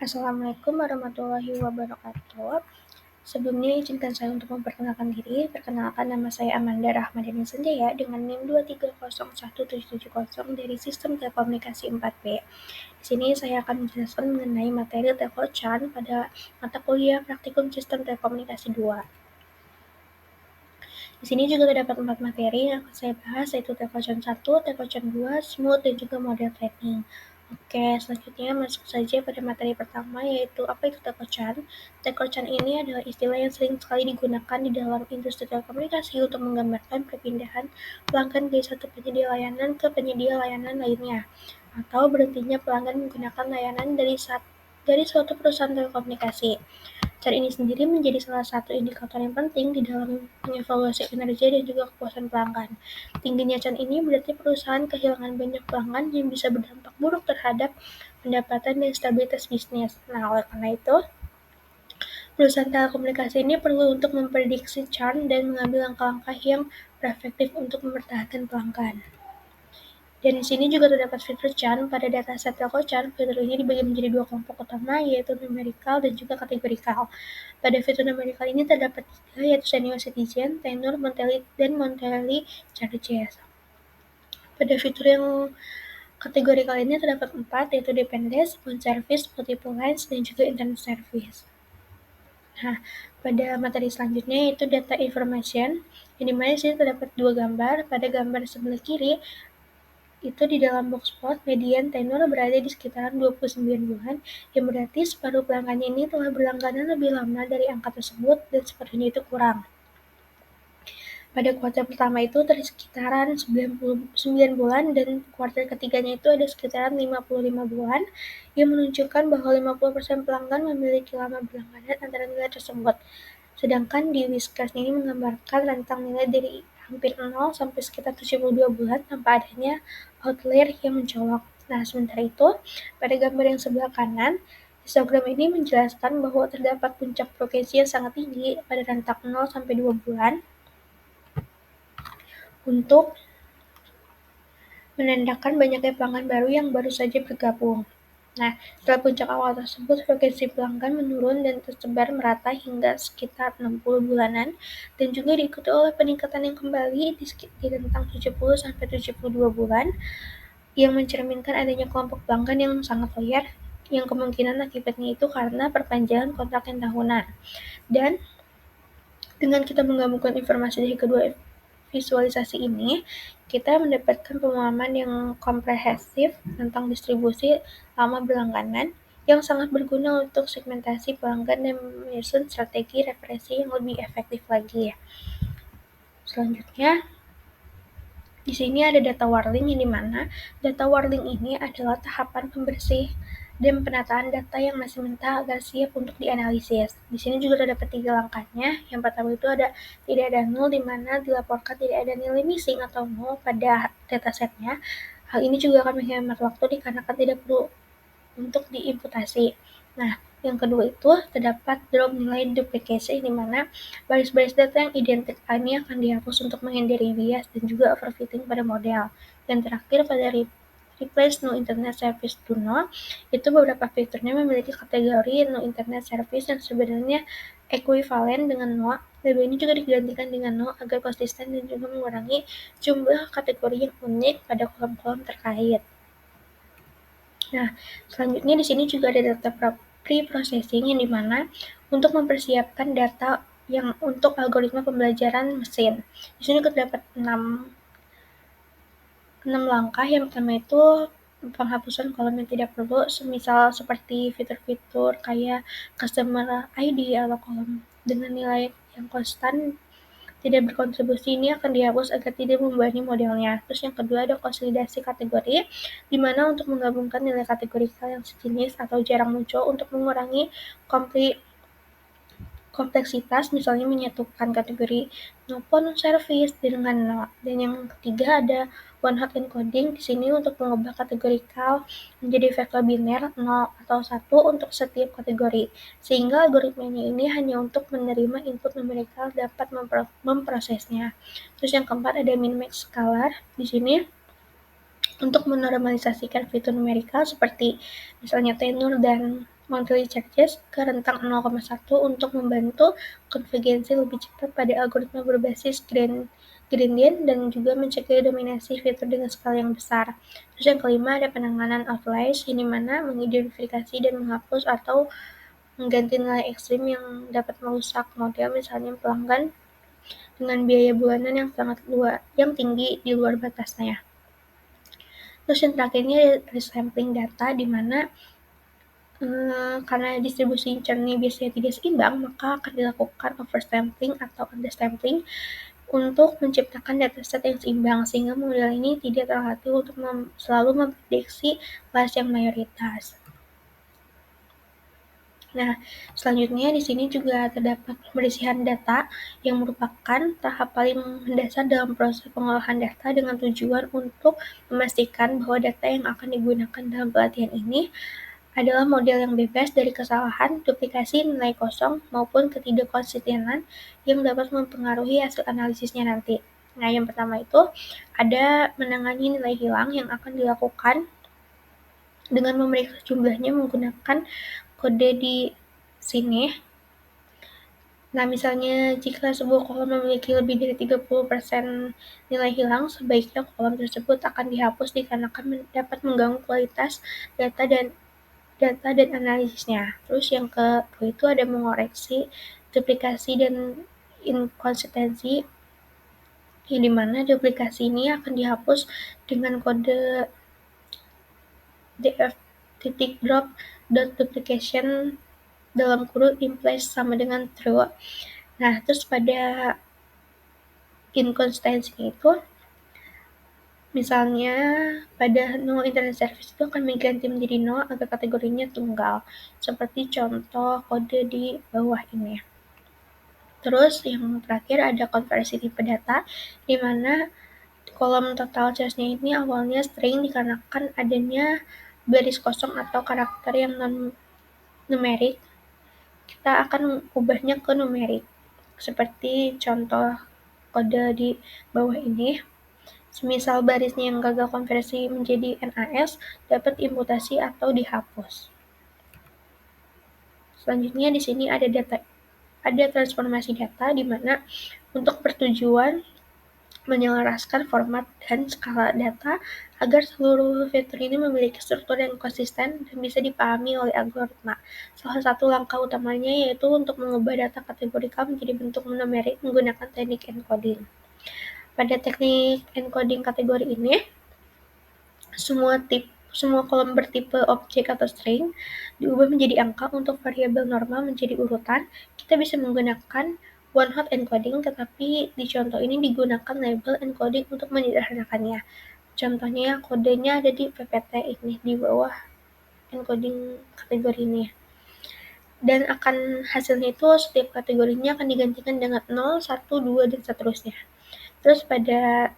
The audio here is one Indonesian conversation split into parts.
Assalamualaikum warahmatullahi wabarakatuh. Sebelumnya izinkan saya untuk memperkenalkan diri. Perkenalkan, nama saya Amanda Rahmadani Sanjaya dengan NIM 2301770 dari Sistem Telekomunikasi 4B. Di sini saya akan menjelaskan mengenai materi Telco-CHAN pada mata kuliah Praktikum Sistem Telekomunikasi 2. Di sini juga terdapat 4 materi yang akan saya bahas, yaitu Telco-CHAN 1, Telco-CHAN 2, Smooth, dan juga model training. Oke, selanjutnya masuk saja pada materi pertama, yaitu apa itu Telco-CHAN. Telco-CHAN ini adalah istilah yang sering sekali digunakan di dalam industri telekomunikasi untuk menggambarkan perpindahan pelanggan dari satu penyedia layanan ke penyedia layanan lainnya, atau berhentinya pelanggan menggunakan layanan dari suatu perusahaan telekomunikasi. Cara ini sendiri menjadi salah satu indikator yang penting di dalam mengevaluasi kinerja dan juga kepuasan pelanggan. Tingginya CHAN ini berarti perusahaan kehilangan banyak pelanggan yang bisa berdampak buruk terhadap pendapatan dan stabilitas bisnis. Nah, oleh karena itu, perusahaan telekomunikasi ini perlu untuk memprediksi CHAN dan mengambil langkah-langkah yang efektif untuk mempertahankan pelanggan. Dan di sini juga terdapat fitur CHAN pada dataset Telco-CHAN. Fitur ini dibagi menjadi dua kelompok utama, yaitu numerical dan juga kategorikal. Pada fitur numerical ini terdapat tiga, yaitu senior citizen, tenure, dan monthly charges. Pada fitur yang kategorikal ini terdapat 4, yaitu dependence, phone service, multiple lines, dan juga internet service. Nah, pada materi selanjutnya yaitu data information, yang dimana di sini terdapat dua gambar. Pada gambar sebelah kiri, itu di dalam box plot, median tenure berada di sekitaran 29 bulan, yang berarti separuh pelanggannya ini telah berlangganan lebih lama dari angka tersebut, dan sepertinya itu kurang. Pada kuartal pertama itu sekitaran 99 bulan, dan kuartal ketiganya itu ada sekitaran 55 bulan, yang menunjukkan bahwa 50% pelanggan memiliki lama berlangganan antara nilai tersebut. Sedangkan di Whiskas ini menggambarkan rentang nilai dari hampir 0 sampai sekitar 72 bulan tanpa adanya outlier yang mencolok. Nah, sementara itu, pada gambar yang sebelah kanan, histogram ini menjelaskan bahwa terdapat puncak frekuensi yang sangat tinggi pada rentang 0 sampai 2 bulan untuk menandakan banyaknya pelanggan baru yang baru saja bergabung. Nah, setelah puncak awal tersebut, frekuensi pelanggan menurun dan tersebar merata hingga sekitar 60 bulanan, dan juga diikuti oleh peningkatan yang kembali di rentang 70-72 bulan, yang mencerminkan adanya kelompok pelanggan yang sangat liar, yang kemungkinan akibatnya itu karena perpanjangan kontrak yang tahunan. Dan dengan kita menggabungkan informasi dari kedua visualisasi ini, kita mendapatkan pemahaman yang komprehensif tentang distribusi lama berlangganan yang sangat berguna untuk segmentasi pelanggan dan menyusun strategi referensi yang lebih efektif lagi. Selanjutnya, di sini ada data warning, yang dimana data warning ini adalah tahapan pembersih dan penataan data yang masih mentah agar siap untuk dianalisis. Di sini juga terdapat 3 langkahnya. Yang pertama itu tidak ada nol, di mana dilaporkan tidak ada nilai missing atau nol pada datasetnya. Hal ini juga akan menghemat waktu dikarenakan tidak perlu untuk diimputasi. Nah, yang kedua itu terdapat drop nilai duplication, di mana baris-baris data yang identik ini akan dihapus untuk menghindari bias dan juga overfitting pada model. Dan terakhir, pada replace no internet service to no, itu beberapa fiturnya memiliki kategori no internet service yang sebenarnya ekuivalen dengan no. Label ini juga digantikan dengan no agar konsisten dan juga mengurangi jumlah kategori yang unik pada kolom-kolom terkait. Nah, selanjutnya di sini juga ada data pre-processing, yang dimana untuk mempersiapkan data yang untuk algoritma pembelajaran mesin. Di sini terdapat 6 langkah. Yang pertama itu penghapusan kolom yang tidak perlu, semisal seperti fitur-fitur kayak customer ID atau kolom dengan nilai yang konstan tidak berkontribusi ini akan dihapus agar tidak membebani modelnya. Terus yang kedua ada konsolidasi kategori, di mana untuk menggabungkan nilai kategorikal yang sejenis atau jarang muncul untuk mengurangi kompleksitas, misalnya menyatukan kategori no phone service dengan no. Dan yang ketiga ada one hot encoding, di sini untuk mengubah kategorikal menjadi vektor biner 0 atau 1 untuk setiap kategori, sehingga algoritmanya ini hanya untuk menerima input numerikal dapat memprosesnya. Terus yang keempat ada min-max scalar, di sini untuk menormalisasikan fitur numerikal seperti misalnya tenure dan monthly charges ke rentang 0,1 untuk membantu konvergensi lebih cepat pada algoritma berbasis gradient dan juga mencegah dominasi fitur dengan skala yang besar. Terus yang kelima ada penanganan outliers, ini mana mengidentifikasi dan menghapus atau mengganti nilai ekstrim yang dapat merusak model, misalnya pelanggan dengan biaya bulanan yang tinggi di luar batasnya. Terus yang terakhirnya resampling data, di mana karena distribusi Chern biasanya tidak seimbang, maka akan dilakukan oversampling atau undersampling untuk menciptakan dataset yang seimbang, sehingga model ini tidak terlatih untuk selalu memprediksi kelas yang mayoritas. Nah, selanjutnya di sini juga terdapat pembersihan data yang merupakan tahap paling mendasar dalam proses pengolahan data dengan tujuan untuk memastikan bahwa data yang akan digunakan dalam pelatihan ini adalah model yang bebas dari kesalahan, duplikasi, nilai kosong, maupun ketidakkonsistenan yang dapat mempengaruhi hasil analisisnya nanti. Nah, yang pertama itu ada menangani nilai hilang yang akan dilakukan dengan memeriksa jumlahnya menggunakan kode di sini. Nah, misalnya jika sebuah kolom memiliki lebih dari 30% nilai hilang, sebaiknya kolom tersebut akan dihapus dikarenakan dapat mengganggu kualitas data dan analisisnya. Terus yang kedua itu ada mengoreksi duplikasi dan inkonsistensi, yang dimana duplikasi ini akan dihapus dengan kode df.drop.duplication dalam kurung implies sama dengan true. Nah, terus pada inkonsistensi itu, misalnya pada no internet service itu akan diganti menjadi no agar kategorinya tunggal, seperti contoh kode di bawah ini. Terus yang terakhir ada konversi tipe data, di mana kolom total charge-nya ini awalnya string dikarenakan adanya baris kosong atau karakter yang non-numerik. Kita akan ubahnya ke numerik, seperti contoh kode di bawah ini. Semisal barisnya yang gagal konversi menjadi NAS dapat imputasi atau dihapus. Selanjutnya di sini ada transformasi data, di mana untuk bertujuan menyelaraskan format dan skala data agar seluruh fitur ini memiliki struktur yang konsisten dan bisa dipahami oleh algoritma. Salah satu langkah utamanya yaitu untuk mengubah data kategorikal menjadi bentuk numerik menggunakan teknik encoding. Pada teknik encoding kategori ini, semua kolom bertipe objek atau string diubah menjadi angka. Untuk variabel normal menjadi urutan, kita bisa menggunakan one-hot encoding, tetapi di contoh ini digunakan label encoding untuk menyederhanakannya. Contohnya kodenya ada di PPT ini, di bawah encoding kategori ini. Dan hasilnya itu setiap kategorinya akan digantikan dengan 0, 1, 2, dan seterusnya. Terus pada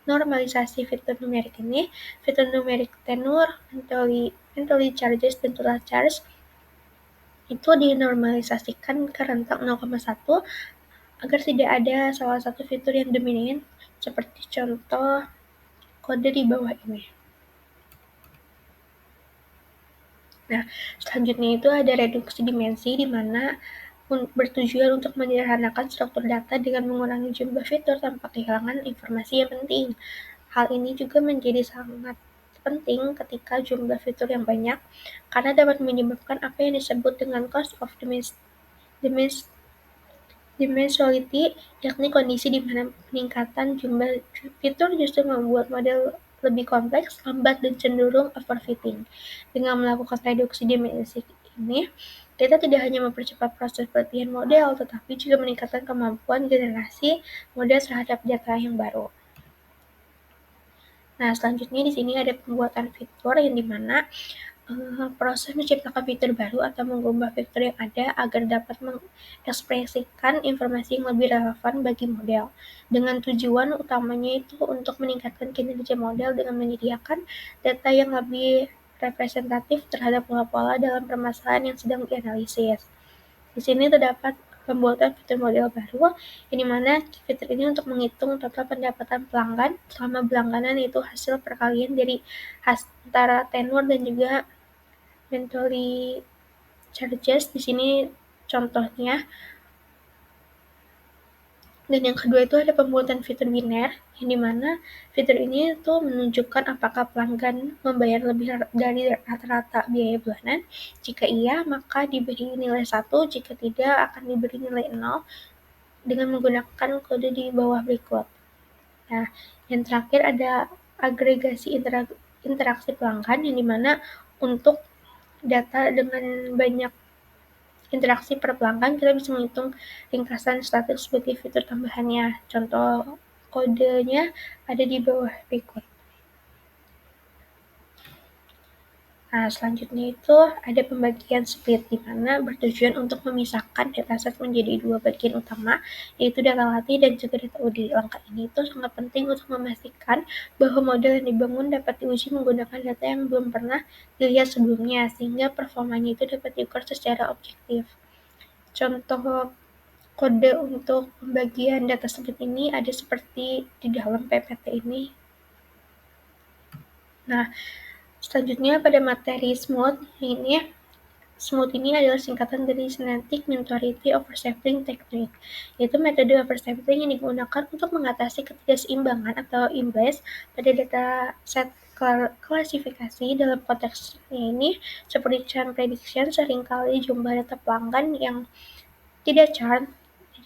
normalisasi fitur numerik ini, fitur numerik tenor, mentally charges, dan total charge itu dinormalisasikan ke rentang 0,1 agar tidak ada salah satu fitur yang dominan, seperti contoh kode di bawah ini. Nah, selanjutnya itu ada reduksi dimensi, di mana bertujuan untuk menyederhanakan struktur data dengan mengurangi jumlah fitur tanpa kehilangan informasi yang penting. Hal ini juga menjadi sangat penting ketika jumlah fitur yang banyak, karena dapat menyebabkan apa yang disebut dengan cost of dimensionality, yakni kondisi di mana peningkatan jumlah fitur justru membuat model lebih kompleks, lambat, dan cenderung overfitting. Dengan melakukan reduksi dimensi ini, kita tidak hanya mempercepat proses pelatihan model, tetapi juga meningkatkan kemampuan generasi model terhadap data yang baru. Nah, selanjutnya di sini ada pembuatan fitur, yang dimana proses menciptakan fitur baru atau mengubah fitur yang ada agar dapat mengekspresikan informasi yang lebih relevan bagi model, dengan tujuan utamanya itu untuk meningkatkan kinerja model dengan menyediakan data yang lebih representatif terhadap pola-pola dalam permasalahan yang sedang dianalisis. Di sini terdapat pembuatan fitur model baru, yang dimana fitur ini untuk menghitung total pendapatan pelanggan selama berlangganan, yaitu hasil perkalian dari antara tenor dan juga mentally charges di sini contohnya. Dan yang kedua itu ada pembuatan fitur biner, yang dimana fitur ini tuh menunjukkan apakah pelanggan membayar lebih dari rata-rata biaya bulanan. Jika iya, maka diberi nilai 1, jika tidak akan diberi nilai 0 dengan menggunakan kode di bawah berikut. Nah, yang terakhir ada agregasi interaksi pelanggan, yang dimana untuk data dengan banyak interaksi per pelanggan, kita bisa menghitung ringkasan status sebagai fitur tambahannya. Contoh kodenya ada di bawah berikut. Nah, selanjutnya itu ada pembagian split, di mana bertujuan untuk memisahkan dataset menjadi dua bagian utama, yaitu data latih dan juga data uji. Langkah ini itu sangat penting untuk memastikan bahwa model yang dibangun dapat diuji menggunakan data yang belum pernah dilihat sebelumnya, sehingga performanya itu dapat diukur secara objektif. Contoh kode untuk pembagian data split ini ada seperti di dalam PPT ini. Nah, selanjutnya pada materi SMOOT ini adalah singkatan dari Semantic Majority Oversampling Technique, yaitu metode oversampling yang digunakan untuk mengatasi ketidakseimbangan atau imbalance pada data set klasifikasi. Dalam konteksnya ini, seperti churn prediction, seringkali jumlah data pelanggan yang tidak churn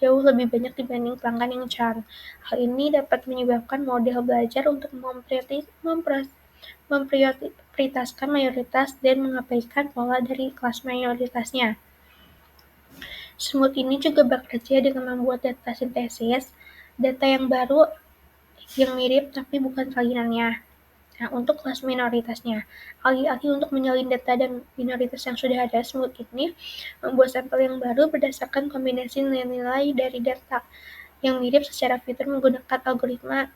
jauh lebih banyak dibanding pelanggan yang churn. Hal ini dapat menyebabkan model belajar untuk memprioritaskan mayoritas dan mengabaikan pola dari kelas mayoritasnya. SMOOT ini juga bekerja dengan membuat data sintesis, data yang baru yang mirip tapi bukan salinannya. Nah, untuk kelas minoritasnya, alih-alih untuk menyalin data dan minoritas yang sudah ada, SMOOT ini membuat sampel yang baru berdasarkan kombinasi nilai-nilai dari data yang mirip secara fitur menggunakan algoritma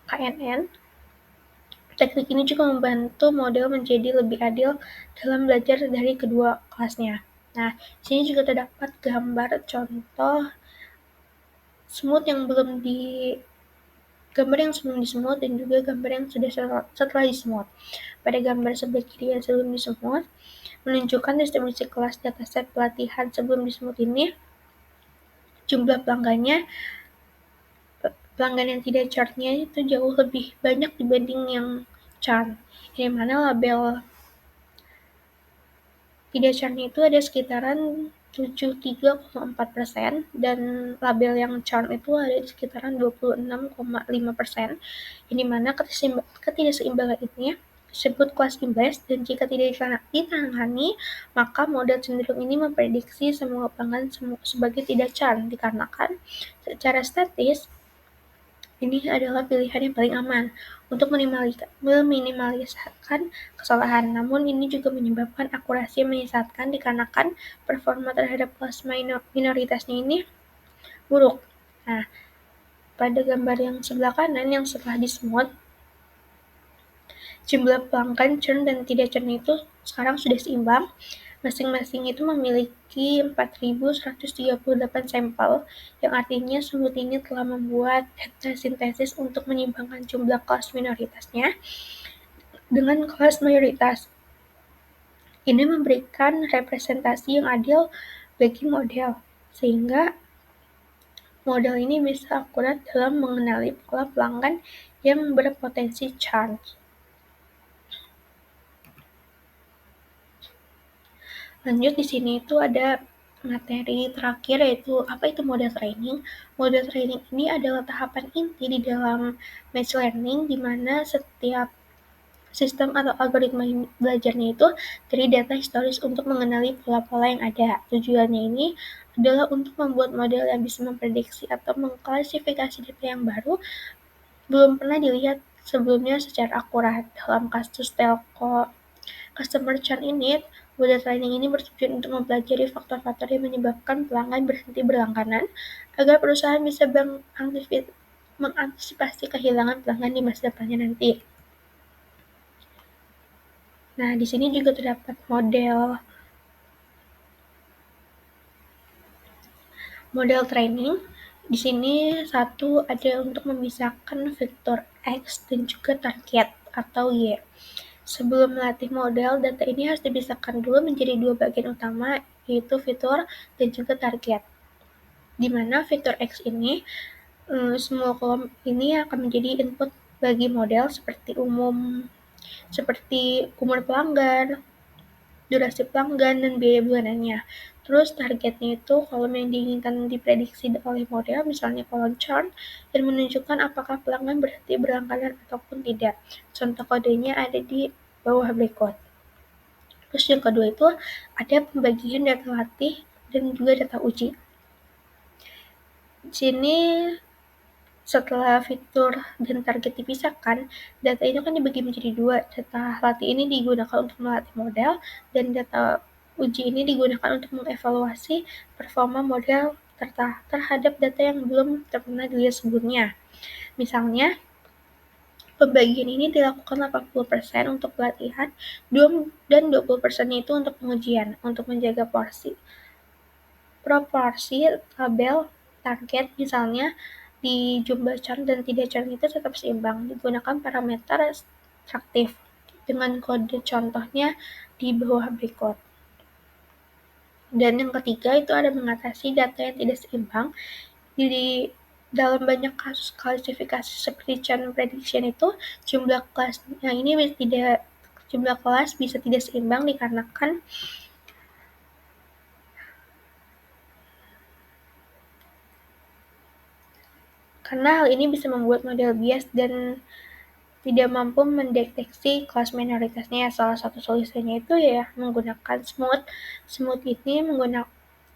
KNN. Teknik ini juga membantu model menjadi lebih adil dalam belajar dari kedua kelasnya. Nah, di sini juga terdapat gambar contoh SMOOT yang sebelum di-SMOOT dan juga gambar yang sudah setelah di-SMOOT. Pada gambar sebelah kiri yang sebelum di-SMOOT menunjukkan distribusi kelas dataset pelatihan sebelum di-SMOOT ini. Jumlah pelanggan yang tidak churn-nya itu jauh lebih banyak dibanding yang churn. Di mana label tidak churn-nya itu ada sekitaran 73,4% dan label yang churn itu ada di sekitaran 26,5%. Di mana ketidakseimbangan ini disebut kelas imbalance, dan jika tidak ditangani, maka model cenderung ini memprediksi semua pelanggan sebagai tidak churn, dikarenakan secara statis ini adalah pilihan yang paling aman untuk meminimaliskan kesalahan. Namun ini juga menyebabkan akurasi yang menyesatkan dikarenakan performa terhadap kelas minoritasnya ini buruk. Nah, pada gambar yang sebelah kanan yang setelah di-SMOOT, jumlah pelanggan churn dan tidak churn itu sekarang sudah seimbang. Masing-masing itu memiliki 4.138 sampel, yang artinya SMOOT ini telah membuat data sintesis untuk menyeimbangkan jumlah kelas minoritasnya dengan kelas mayoritas. Ini memberikan representasi yang adil bagi model, sehingga model ini bisa akurat dalam mengenali pola pelanggan yang berpotensi churn. Lanjut, di sini itu ada materi terakhir, yaitu apa itu model training. Model training ini adalah tahapan inti di dalam machine learning, di mana setiap sistem atau algoritma belajarnya itu dari data historis untuk mengenali pola-pola yang ada. Tujuannya ini adalah untuk membuat model yang bisa memprediksi atau mengklasifikasi data yang baru belum pernah dilihat sebelumnya secara akurat. Dalam kasus telco customer churn ini, model training ini bertujuan untuk mempelajari faktor-faktor yang menyebabkan pelanggan berhenti berlangganan agar perusahaan bisa mengantisipasi kehilangan pelanggan di masa depannya nanti. Nah, di sini juga terdapat model training. Di sini satu ada untuk memisahkan vektor X dan juga target atau Y. Sebelum melatih model, data ini harus dipisahkan dulu menjadi dua bagian utama, yaitu fitur dan juga target. Di mana fitur X ini, semua kolom ini akan menjadi input bagi model seperti umur pelanggan, durasi pelanggan, dan biaya bulanannya. Terus targetnya itu kolom yang diinginkan diprediksi oleh model, misalnya kolom churn, dan menunjukkan apakah pelanggan berhenti berlangganan ataupun tidak. Contoh kodenya ada di bawah berikut. Terus yang kedua itu ada pembagian data latih dan juga data uji. Di sini setelah fitur dan target dipisahkan, data itu kan dibagi menjadi dua. Data latih ini digunakan untuk melatih model, dan data uji ini digunakan untuk mengevaluasi performa model terhadap data yang belum pernah dilihat sebelumnya. Misalnya, pembagian ini dilakukan 80% untuk pelatihan dan 20% itu untuk pengujian, untuk menjaga proporsi tabel target misalnya di jumlah churn dan tidak churn itu tetap seimbang. Digunakan parameter ekstraktif dengan kode contohnya di bawah berikut. Dan yang ketiga itu ada mengatasi data yang tidak seimbang. Di dalam banyak kasus klasifikasi seperti churn prediction itu jumlah kelas bisa tidak seimbang dikarenakan hal ini bisa membuat model bias dan tidak mampu mendeteksi kelas minoritasnya. Salah satu solusinya itu ya menggunakan smooth. Smooth ini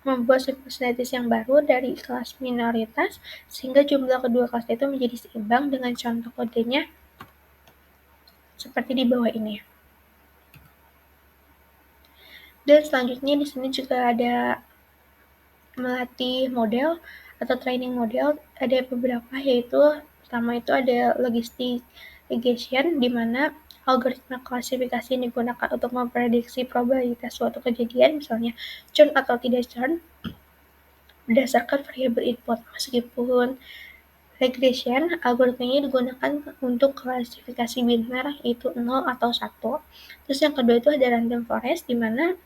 membuat siklus statis yang baru dari kelas minoritas sehingga jumlah kedua kelas itu menjadi seimbang dengan contoh kodenya seperti di bawah ini. Dan selanjutnya di sini juga ada melatih model atau training model, ada beberapa, yaitu pertama itu ada logistic regression, di mana algoritma klasifikasi yang digunakan untuk memprediksi probabilitas suatu kejadian, misalnya churn atau tidak churn, berdasarkan variabel input. Meskipun regression, algoritmanya digunakan untuk klasifikasi biner, yaitu 0 atau 1. Terus yang kedua itu ada random forest, di mana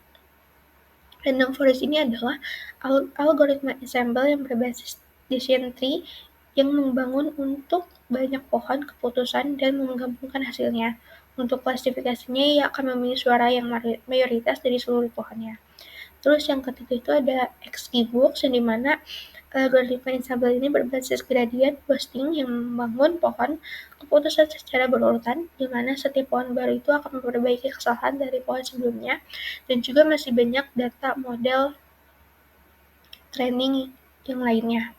random forest ini adalah algoritma ensemble yang berbasis decision tree yang membangun untuk banyak pohon keputusan dan menggabungkan hasilnya. Untuk klasifikasinya, ia akan memilih suara yang mayoritas dari seluruh pohonnya. Terus yang ketiga itu ada XGBoost, yang dimana algoritma ensemble ini berbasis gradient boosting yang membangun pohon keputusan secara berurutan, di mana setiap pohon baru itu akan memperbaiki kesalahan dari pohon sebelumnya, dan juga masih banyak data model training yang lainnya.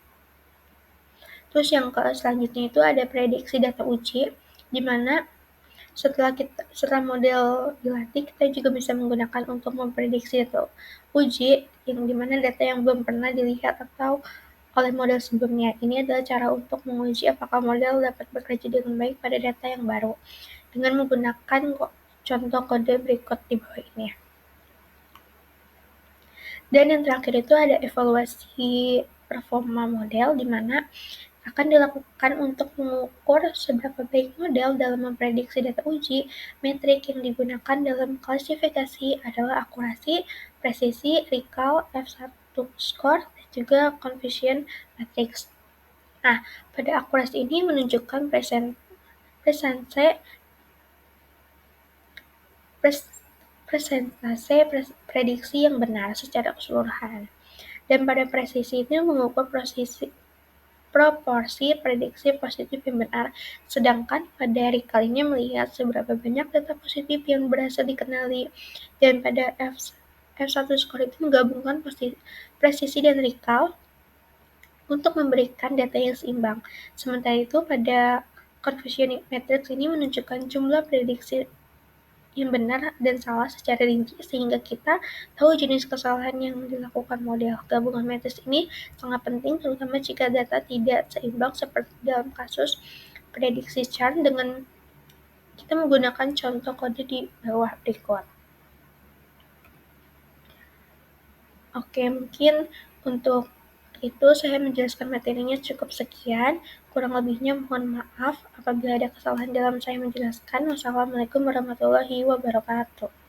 Terus yang selanjutnya itu ada prediksi data uji, di mana setelah model dilatih, kita juga bisa menggunakan untuk memprediksi data uji, yang dimana data yang belum pernah dilihat atau oleh model sebelumnya. Ini adalah cara untuk menguji apakah model dapat bekerja dengan baik pada data yang baru, dengan menggunakan contoh kode berikut di bawah ini. Dan yang terakhir itu ada evaluasi performa model, di mana akan dilakukan untuk mengukur seberapa baik model dalam memprediksi data uji. Metrik yang digunakan dalam klasifikasi adalah akurasi, presisi, recall, F1 score, dan juga confusion matrix. Nah, pada akurasi ini menunjukkan presentase prediksi yang benar secara keseluruhan. Dan pada presisi ini mengukur proporsi prediksi positif yang benar, sedangkan pada recall ini melihat seberapa banyak data positif yang berhasil dikenali. Dan pada F1 score itu menggabungkan presisi dan recall untuk memberikan data yang seimbang. Sementara itu pada confusion matrix ini menunjukkan jumlah prediksi yang benar dan salah secara rinci, sehingga kita tahu jenis kesalahan yang dilakukan model. Gabungan matriks ini sangat penting, terutama jika data tidak seimbang seperti dalam kasus prediksi churn, dengan kita menggunakan contoh kode di bawah berikut. Oke, mungkin untuk itu saya menjelaskan materinya cukup sekian, kurang lebihnya mohon maaf apabila ada kesalahan dalam saya menjelaskan. Wassalamualaikum warahmatullahi wabarakatuh.